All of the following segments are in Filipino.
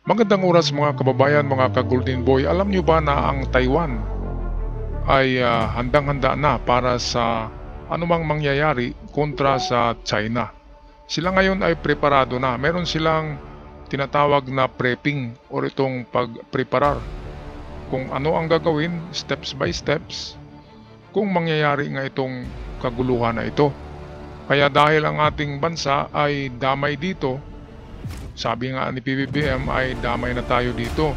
Magandang oras mga kababayan, mga ka-Golden Boy. Alam nyo ba na ang Taiwan ay handang-handa na para sa anumang mangyayari kontra sa China? Sila ngayon ay preparado na. Meron silang tinatawag na prepping o itong pagpreparar kung ano ang gagawin steps by steps kung mangyayari nga itong kaguluhan na ito. Kaya dahil ang ating bansa ay damay dito, sabi nga ni PBBM ay damay na tayo dito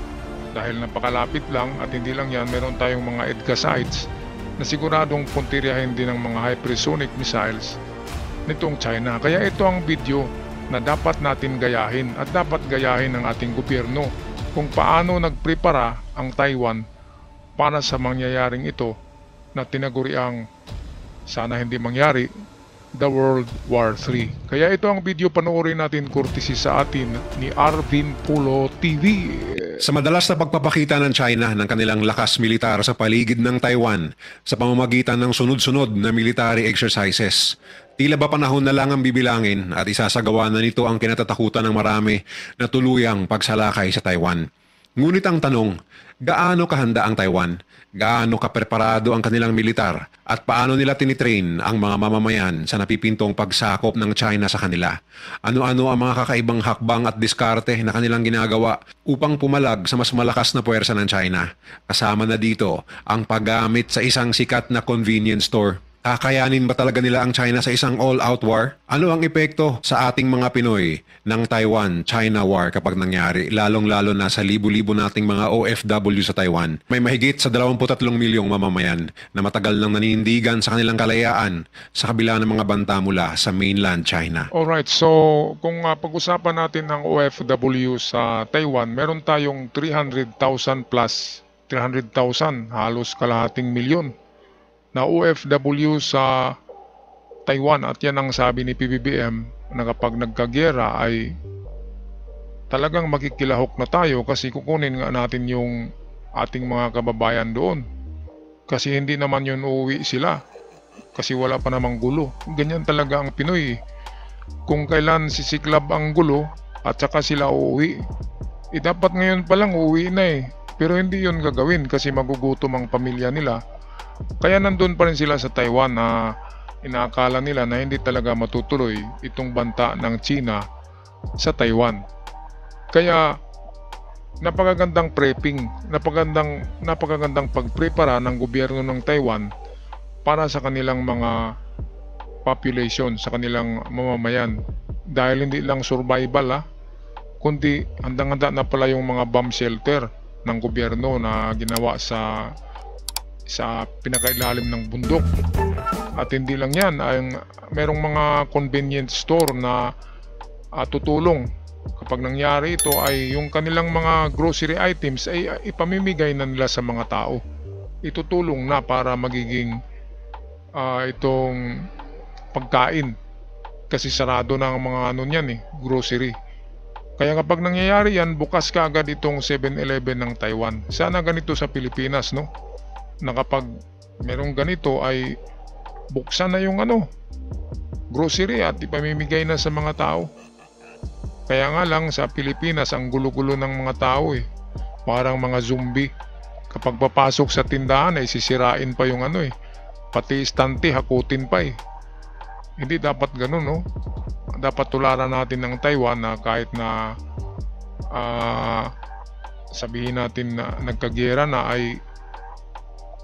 dahil napakalapit lang at hindi lang yan, meron tayong mga EDCA sites na siguradong puntiryahin din ng mga hypersonic missiles nitong China. Kaya ito ang video na dapat natin gayahin at dapat gayahin ng ating gobyerno kung paano nagprepara ang Taiwan para sa mangyayaring ito na tinaguriang sana hindi mangyari, the World War III. Kaya ito ang video, panoorin natin courtesy sa atin ni Arvin Pulo TV. Sa madalas na pagpapakita ng China ng kanilang lakas militar sa paligid ng Taiwan sa pamamagitan ng sunod-sunod na military exercises, tila ba panahon na lang ang bibilangin at isasagawa na nito ang kinatatakutan ng marami na tuluyang pagsalakay sa Taiwan. Ngunit ang tanong, gaano kahanda ang Taiwan? Gaano kapreparado ang kanilang militar? At paano nila tinitrain ang mga mamamayan sa napipintong pagsakop ng China sa kanila? Ano-ano ang mga kakaibang hakbang at diskarte na kanilang ginagawa upang pumalag sa mas malakas na puwersa ng China? Kasama na dito ang paggamit sa isang sikat na convenience store. Kakayanin ba talaga nila ang China sa isang all-out war? Ano ang epekto sa ating mga Pinoy ng Taiwan-China war kapag nangyari, lalong-lalo na sa libu-libo nating mga OFW sa Taiwan? May mahigit sa 23 milyong mamamayan na matagal nang nanindigan sa kanilang kalayaan sa kabila ng mga banta mula sa mainland China. Alright, so kung pag-usapan natin ng OFW sa Taiwan, meron tayong 300,000 plus 300,000, halos kalahating milyon na OFW sa Taiwan, at yan ang sabi ni PBBM na kapag nagkagyera ay talagang makikilahok na tayo kasi kukunin nga natin yung ating mga kababayan doon. Kasi hindi naman yun uuwi sila kasi wala pa namang gulo. Ganyan talaga ang Pinoy. Kung kailan sisiklab ang gulo at saka sila uuwi, dapat ngayon pa lang uuwi na eh. Pero hindi yun gagawin kasi magugutom ang pamilya nila. Kaya nandun pa rin sila sa Taiwan na inaakala nila na hindi talaga matutuloy itong banta ng China sa Taiwan. Kaya napakagandang prepping, napakagandang pagprepara ng gobyerno ng Taiwan para sa kanilang mga population, sa kanilang mamamayan. Dahil hindi lang survival kundi handang-handa na pala yung mga bomb shelter ng gobyerno na ginawa sa pinakailalim ng bundok. At hindi lang yan, merong mga convenience store na tutulong kapag nangyari ito ay yung kanilang mga grocery items ay ipamimigay na nila sa mga tao. Itutulong na para magiging itong pagkain kasi sarado na ang mga niyan grocery. Kaya kapag nangyayari yan, bukas ka agad itong 7-Eleven ng Taiwan. Sana ganito sa Pilipinas, no? Na kapag merong ganito ay buksan na yung grocery at ipamimigay na sa mga tao. Kaya nga lang sa Pilipinas ang gulo-gulo ng mga tao parang mga zombie. Kapag papasok sa tindahan ay sisirain pa yung pati istante hakutin pa Hindi dapat ganun, no? Dapat tularan natin ng Taiwan na kahit na sabihin natin na nagkagyera na ay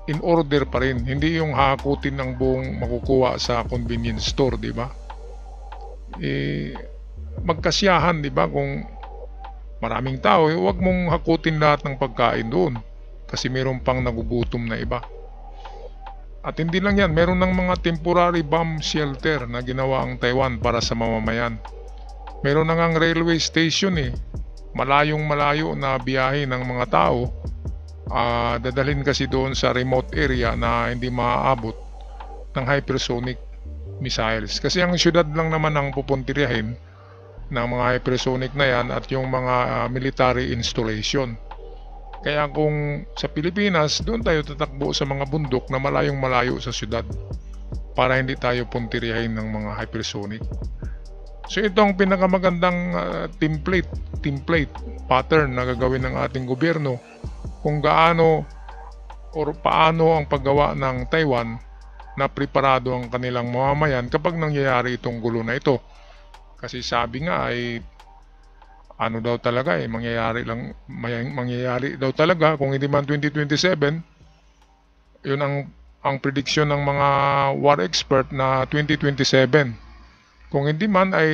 in order pa rin, hindi yung hakutin ng buong makukuha sa convenience store, di ba? Magkasiyahan, di ba? Kung maraming tao, huwag mong hakutin lahat ng pagkain doon kasi meron pang nagugutom na iba. At hindi lang yan, meron ng mga temporary bomb shelter na ginawa ang Taiwan para sa mamamayan. Meron na ngang railway station malayong malayo na biyahe ng mga tao. Dadalhin kasi doon sa remote area na hindi maaabot ng hypersonic missiles. Kasi ang syudad lang naman ang pupuntiryahin ng mga hypersonic na yan at yung mga military installation. Kaya kung sa Pilipinas, doon tayo tatakbo sa mga bundok na malayong malayo sa syudad para hindi tayo puntiryahin ng mga hypersonic. So ito ang pinakamagandang template pattern na gagawin ng ating gobyerno kung gaano or paano ang paggawa ng Taiwan na preparado ang kanilang mamamayan kapag nangyayari itong gulo na ito. Kasi sabi nga ay ano daw talaga mangyayari daw talaga kung hindi man 2027. Yun ang prediction ng mga war expert na 2027. Kung hindi man ay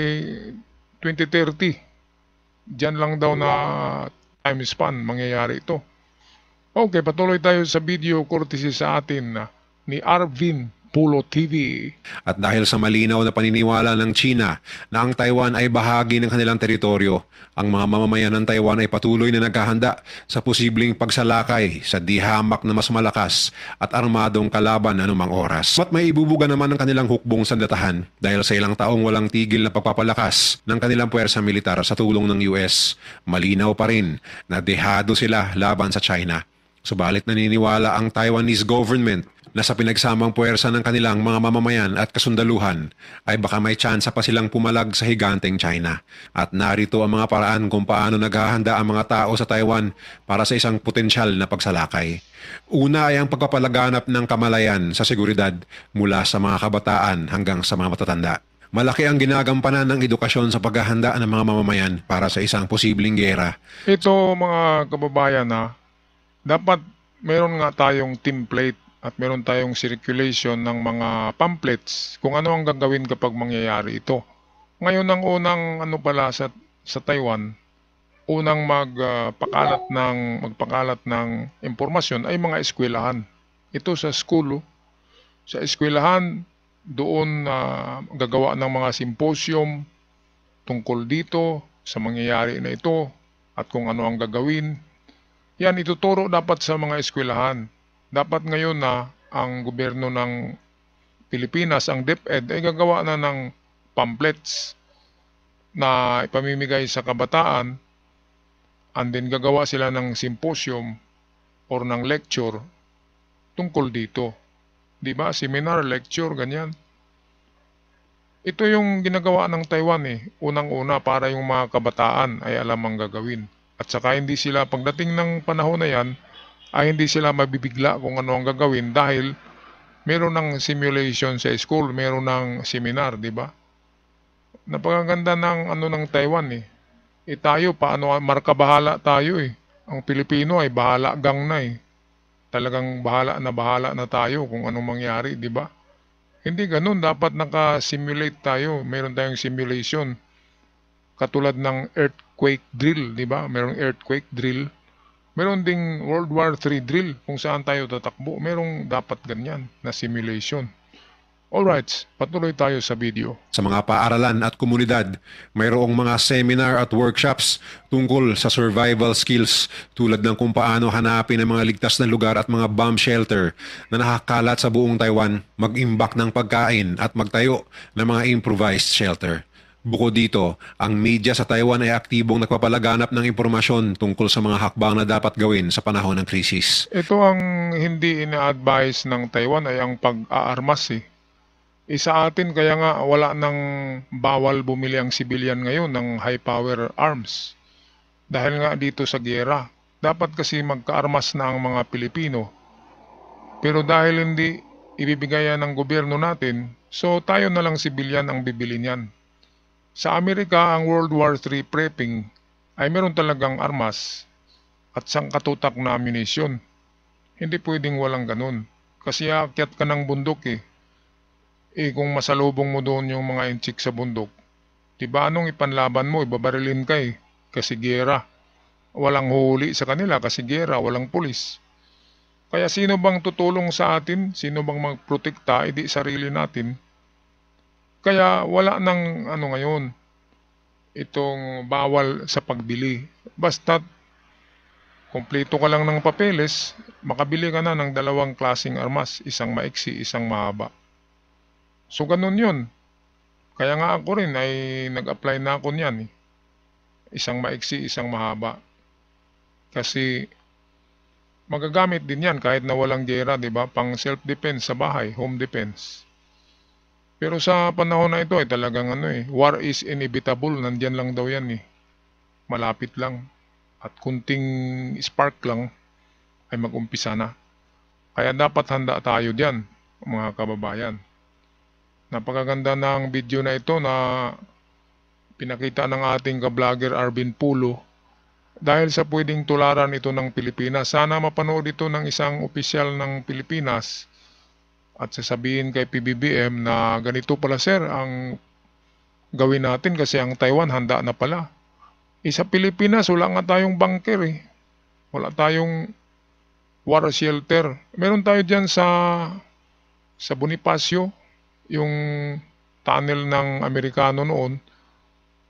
2030. Diyan lang daw na time span mangyayari ito. Okay, patuloy tayo sa video courtesy sa atin ni Arvin Pulo TV. At dahil sa malinaw na paniniwala ng China na ang Taiwan ay bahagi ng kanilang teritoryo, ang mga mamamayan ng Taiwan ay patuloy na naghahanda sa posibleng pagsalakay sa di hamak na mas malakas at armadong kalaban anumang oras. At may ibubuga naman ng kanilang hukbong sandatahan dahil sa ilang taong walang tigil na pagpapalakas ng kanilang puwersa militar sa tulong ng US. Malinaw pa rin na dehado sila laban sa China. Subalit naniniwala ang Taiwanese government na sa pinagsamang puwersa ng kanilang mga mamamayan at kasundaluhan ay baka may tsansa pa silang pumalag sa higanteng China. At narito ang mga paraan kung paano naghahanda ang mga tao sa Taiwan para sa isang potensyal na pagsalakay. Una ay ang pagpapalaganap ng kamalayan sa seguridad mula sa mga kabataan hanggang sa mga matatanda. Malaki ang ginagampanan ng edukasyon sa paghahanda ng mga mamamayan para sa isang posibleng giyera. Ito mga kababayan dapat meron nga tayong template at meron tayong circulation ng mga pamphlets kung ano ang gagawin kapag mangyayari ito. Ngayon ang unang sa Taiwan, unang magpakalat ng impormasyon ay mga eskwelahan. Ito sa school, sa eskwelahan doon gagawa ng mga symposium tungkol dito sa mangyayari na ito at kung ano ang gagawin. Yan ituturo dapat sa mga eskwelahan. Dapat ngayon ang gobyerno ng Pilipinas, ang DepEd, ay gagawa na ng pamphlets na ipamimigay sa kabataan, and then gagawa sila ng symposium or ng lecture tungkol dito. Diba? Seminar, lecture, ganyan. Ito yung ginagawa ng Taiwan unang-una para yung mga kabataan ay alam ang gagawin. At saka hindi sila, pagdating ng panahon na yan, ay hindi sila mabibigla kung ano ang gagawin dahil meron ng simulation sa school, meron ng seminar, di ba? Napakaganda ng ng Taiwan tayo, paano, marka bahala tayo Ang Pilipino ay bahala gang na Talagang bahala na tayo kung anong mangyari, di ba? Hindi ganun, dapat naka-simulate tayo, meron tayong simulation. Katulad ng earthquake drill, di ba? Merong earthquake drill. Meron ding World War III drill kung saan tayo tatakbo. Merong dapat ganyan na simulation. Alright, patuloy tayo sa video. Sa mga paaralan at komunidad, mayroong mga seminar at workshops tungkol sa survival skills tulad ng kung paano hanapin ang mga ligtas na lugar at mga bomb shelter na nakakalat sa buong Taiwan, mag-imbak ng pagkain at magtayo ng mga improvised shelter. Bukod dito, ang media sa Taiwan ay aktibong nagpapalaganap ng impormasyon tungkol sa mga hakbang na dapat gawin sa panahon ng krisis. Ito ang hindi ina-advise ng Taiwan ay ang pag-aarmas Sa atin kaya nga wala nang bawal bumili ang civilian ngayon ng high power arms. Dahil nga dito sa giyera. Dapat kasi magkaarmas na ang mga Pilipino. Pero dahil hindi ibibigay yan ng gobyerno natin, so tayo na lang civilian ang bibili niyan. Sa Amerika, ang World War III prepping ay meron talagang armas at sangkatutak na ammunition. Hindi pwedeng walang ganun. Kasi aakyat ka ng bundok kung masalubong mo doon yung mga inchik sa bundok, diba anong ipanlaban mo? Ibabarilin ka kasi giyera. Walang huli sa kanila kasi giyera, walang pulis. Kaya sino bang tutulong sa atin? Sino bang magprotekta? Hindi sarili natin. Kaya wala nang ngayon itong bawal sa pagbili. Basta kumpleto ka lang ng papeles, makabili ka na ng dalawang klaseng armas, isang maiksi, isang mahaba. So ganun yun. Kaya nga ako rin ay nag-apply na ako niyan. Isang maiksi, isang mahaba. Kasi magagamit din yan kahit na walang gera, di ba? Pang self-defense sa bahay, home defense. Pero sa panahon na ito ay talagang war is inevitable. Nandyan lang daw yan Malapit lang. at kunting spark lang ay mag-umpisa na. Kaya dapat handa tayo diyan, mga kababayan. Napakaganda ng video na ito na pinakita ng ating ka-vlogger Arvin Pulo dahil sa pwedeng tularan ito ng Pilipinas. Sana mapanood ito ng isang opisyal ng Pilipinas at sasabihin kay PBBM na ganito pala sir ang gawin natin kasi ang Taiwan handa na pala. Sa Pilipinas wala nga tayong bunker eh. Wala tayong war shelter. Meron tayo dyan sa Bonifacio, yung tunnel ng Amerikano noon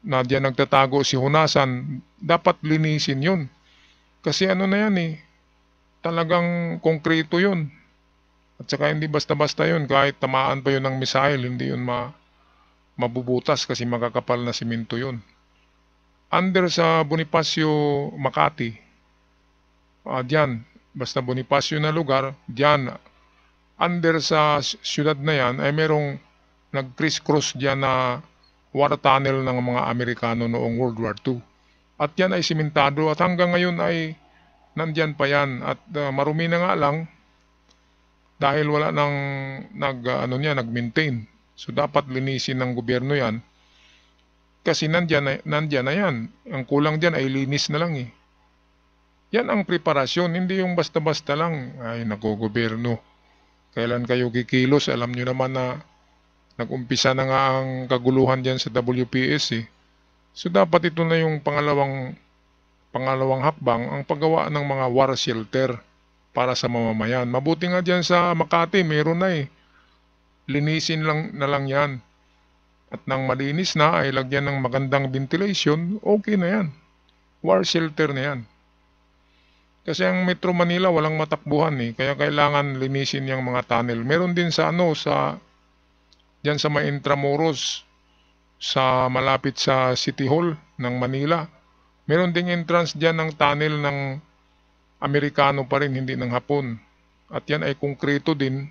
na diyan nagtatago si Hunasan. Dapat linisin yun. Kasi ano na yan eh, talagang konkreto yun. At saka hindi basta-basta yun, kahit tamaan pa yun ng missile, hindi yun mabubutas kasi makakapal na simento yun. Under sa Bonifacio, Makati, diyan, basta Bonifacio na lugar, diyan, under sa syudad na yan, ay merong nag-criss-cross diyan na war tunnel ng mga Amerikano noong World War II. At yan ay simentado at hanggang ngayon ay nandyan pa yan. At marumi na nga lang dahil wala nang nag-maintain. So dapat linisin ng gobyerno yan. Kasi nandyan na yan. Ang kulang dyan ay linis na lang eh. Yan ang preparasyon, hindi yung basta-basta lang. Ay naku gobyerno, kailan kayo kikilos? Alam nyo naman na nag-umpisa na nga ang kaguluhan dyan sa WPS eh. So dapat ito na yung pangalawang hakbang, ang paggawa ng mga war shelter para sa mamamayan. Mabuti nga dyan sa Makati, meron na eh. Linisin na lang yan. At nang malinis na ay lagyan ng magandang ventilation, okay na yan. War shelter na yan. Kasi ang Metro Manila walang matakbuhan eh, kaya kailangan linisin yung mga tunnel. Meron din sa diyan sa may Intramuros, sa malapit sa City Hall ng Manila. Meron ding entrance diyan ng tunnel ng Amerikano pa rin, hindi ng Hapon. At yan ay konkreto din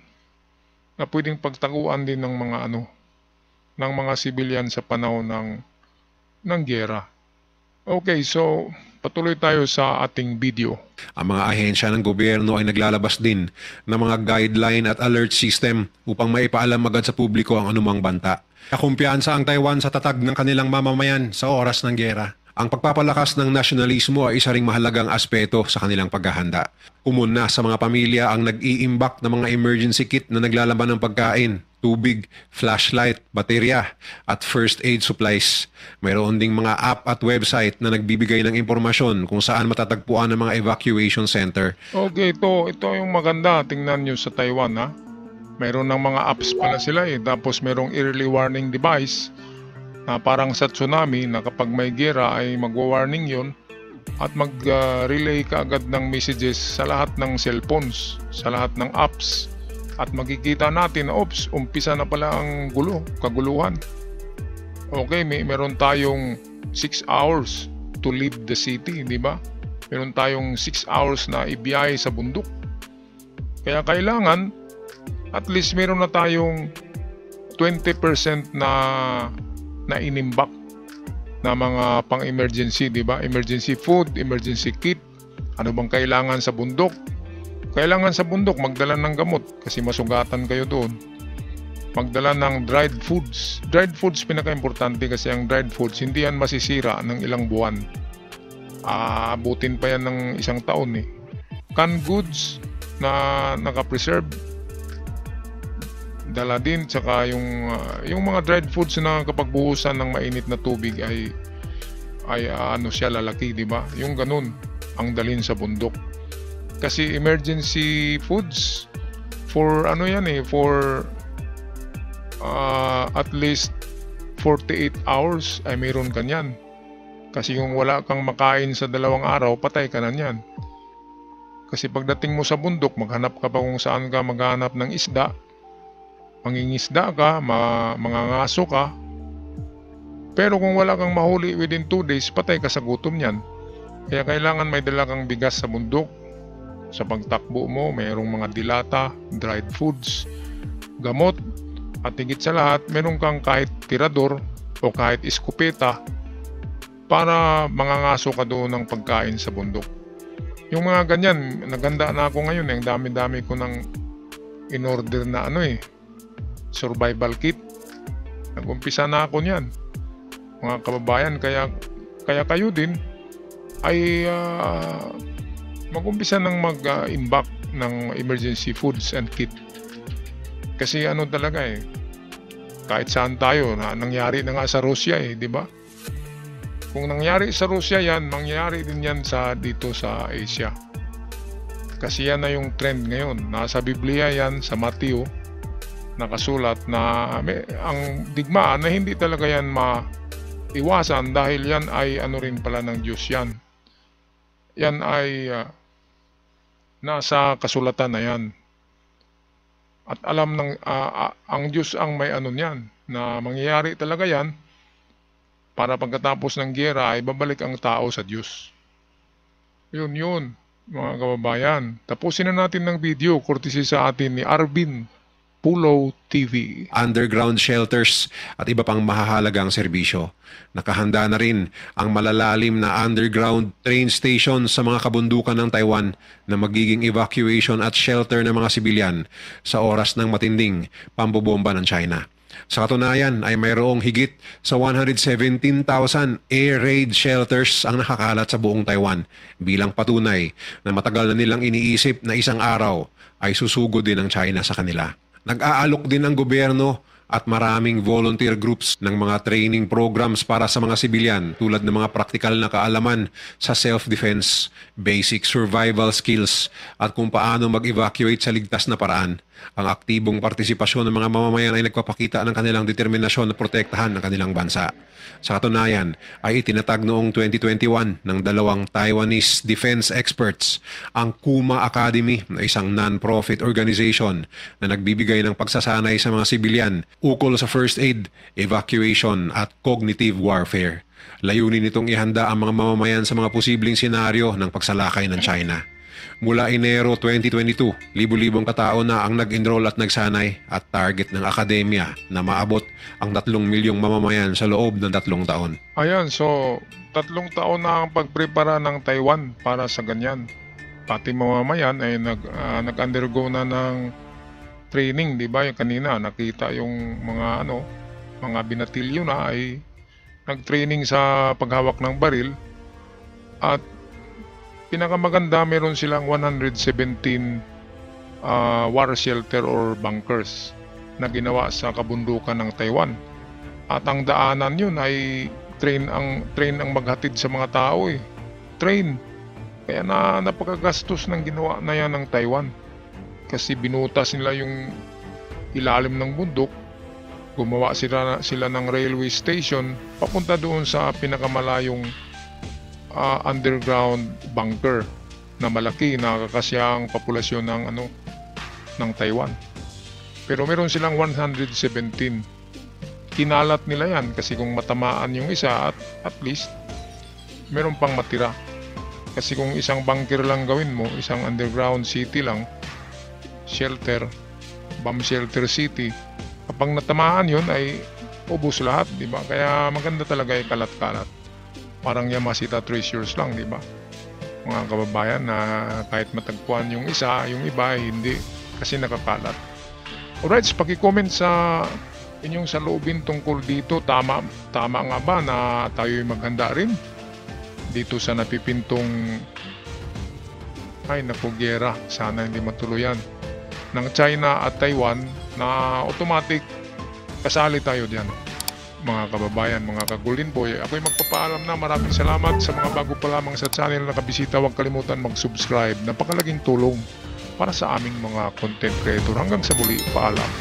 na pwedeng pagtaguan din ng mga civilian sa panahon ng giyera. Okay, so patuloy tayo sa ating video. Ang mga ahensya ng gobyerno ay naglalabas din ng mga guideline at alert system upang maipaalam agad sa publiko ang anumang banta. Kumpiyansa ang Taiwan sa tatag ng kanilang mamamayan sa oras ng giyera. Ang pagpapalakas ng nasyonalismo ay isa ring mahalagang aspeto sa kanilang paghahanda. Umuna sa mga pamilya ang nag-iimbak ng mga emergency kit na naglalaman ng pagkain, tubig, flashlight, baterya at first aid supplies. Mayroon ding mga app at website na nagbibigay ng impormasyon kung saan matatagpuan ang mga evacuation center. Okay, ito yung maganda. Tingnan nyo sa Taiwan ha. Mayroon ng mga apps pala sila eh. Tapos mayroong early warning device na parang sa tsunami na kapag may giyera ay magwa-warning yon at mag-relay kaagad ng messages sa lahat ng cellphones, sa lahat ng apps. At makikita natin, umpisa na pala ang kaguluhan. Okay, meron tayong 6 hours to leave the city, di ba? Meron tayong 6 hours na ibiyahe sa bundok. Kaya kailangan, at least meron na tayong 20% na inimbak na mga pang-emergency, di ba? Emergency food, emergency kit. Ano bang kailangan sa bundok? Kailangan sa bundok magdala ng gamot kasi masugatan kayo doon. Magdala ng dried foods. Dried foods pinaka-importante kasi ang dried foods hindi yan masisira ng ilang buwan. Abutin pa yan ng 1 taon eh. Canned goods na naka-preserve dala din, tsaka yung mga dried foods na kapag buhusan ng mainit na tubig ay siya lalaki, di ba? Yung ganun ang dalhin sa bundok. Kasi emergency foods for at least 48 hours ay mayroon kanyan. Kasi kung wala kang makain sa 2 araw, patay ka na niyan. Kasi pagdating mo sa bundok, maghanap ka pa kung saan ka maghanap ng isda. Mangingisda ka, mangangaso ka. Pero kung wala kang mahuli within 2 days, patay ka sa gutom niyan. Kaya kailangan may dala kang bigas sa bundok. Sa pagtakbo mo, mayroong mga dilata, dried foods, gamot, at higit sa lahat, meron kang kahit tirador o kahit iskopeta para mangangaso ka doon ng pagkain sa bundok. Yung mga ganyan, naganda na ako ngayon. Ang dami-dami ko ng in-order na survival kit. Nag-umpisa na ako niyan. Mga kababayan, kaya kayo din ay mag-umpisa ng mag-imbak ng emergency foods and kit. Kasi talaga kahit saan tayo, nangyari na nga sa Russia di ba? Kung nangyari sa Russia yan, mangyari din yan dito sa Asia. Kasi yan na yung trend ngayon. Nasa Biblia yan, sa Mateo, nakasulat na ang digmaan na hindi talaga yan maiwasan dahil yan ay rin pala ng Diyos yan. Yan ay nasa kasulatan na yan. At alam ang Diyos ang may niyan, na mangyayari talaga yan para pagkatapos ng giyera ay babalik ang tao sa Diyos. Yun, mga kababayan. Tapusin na natin ng video, courtesy sa atin ni Arvin Pulo TV. Underground shelters at iba pang mahahalagang serbisyo. Nakahanda na rin ang malalalim na underground train station sa mga kabundukan ng Taiwan na magiging evacuation at shelter ng mga sibilyan sa oras ng matinding pambobomba ng China. Sa katunayan ay mayroong higit sa 117,000 air raid shelters ang nakakalat sa buong Taiwan bilang patunay na matagal na nilang iniisip na isang araw ay susugod din ang China sa kanila. Nag-aalok din ang gobyerno at maraming volunteer groups ng mga training programs para sa mga sibilyan tulad ng mga praktikal na kaalaman sa self-defense, basic survival skills at kung paano mag-evacuate sa ligtas na paraan. Ang aktibong partisipasyon ng mga mamamayan ay nagpapakita ng kanilang determinasyon na protektahan ang kanilang bansa. Sa katunayan ay itinatag noong 2021 ng dalawang Taiwanese defense experts ang Kuma Academy na isang non-profit organization na nagbibigay ng pagsasanay sa mga sibilyan ukol sa first aid, evacuation at cognitive warfare. Layunin nitong ihanda ang mga mamamayan sa mga posibleng senaryo ng pagsalakay ng China. Mula Enero 2022, libu-libong katao na ang nag-enroll at nagsanay at target ng akademya na maabot ang 3 milyong mamamayan sa loob ng 3 taon. Ayan, so 3 taon na ang pagprepara ng Taiwan para sa ganyan. Pati mamamayan ay nag-undergo na ng training, di ba? Yung kanina nakita yung mga binatilyo na ay nag-training sa paghawak ng baril at pinakamaganda, meron silang 117 war shelter or bunkers na ginawa sa kabundukan ng Taiwan. At ang daanan yun ay train ang maghatid sa mga tao Train. Kaya napakagastos ng ginawa na yan ng Taiwan. Kasi binutas nila yung ilalim ng bundok. Gumawa sila ng railway station papunta doon sa pinakamalayong underground bunker na malaki, nakakasya ang populasyon ng Taiwan. Pero meron silang 117. Kinalat nila yan kasi kung matamaan yung isa at least meron pang matira. Kasi kung isang bunker lang gawin mo, isang underground city lang, shelter, bomb shelter city, kapag natamaan yun ay ubos lahat, di ba? Kaya maganda talaga kalat-kalat. Parang Yamashita Treasures lang, di ba? Mga kababayan na kahit matagpuan yung isa, yung iba hindi kasi nakakalat. Alright, paki-comment sa inyong saloobin tungkol dito. Tama nga ba na tayo'y maghanda rin dito sa napipintong giyera? Sana hindi matuluyan ng China at Taiwan na automatic kasali tayo diyan. Mga kababayan, mga kagulin boy, ako'y magpapaalam na. Maraming salamat sa mga bago pa lamang sa channel na nakabisita. Huwag kalimutan mag-subscribe. Napakalaking tulong para sa aming mga content creator. Hanggang sa muli, paalam.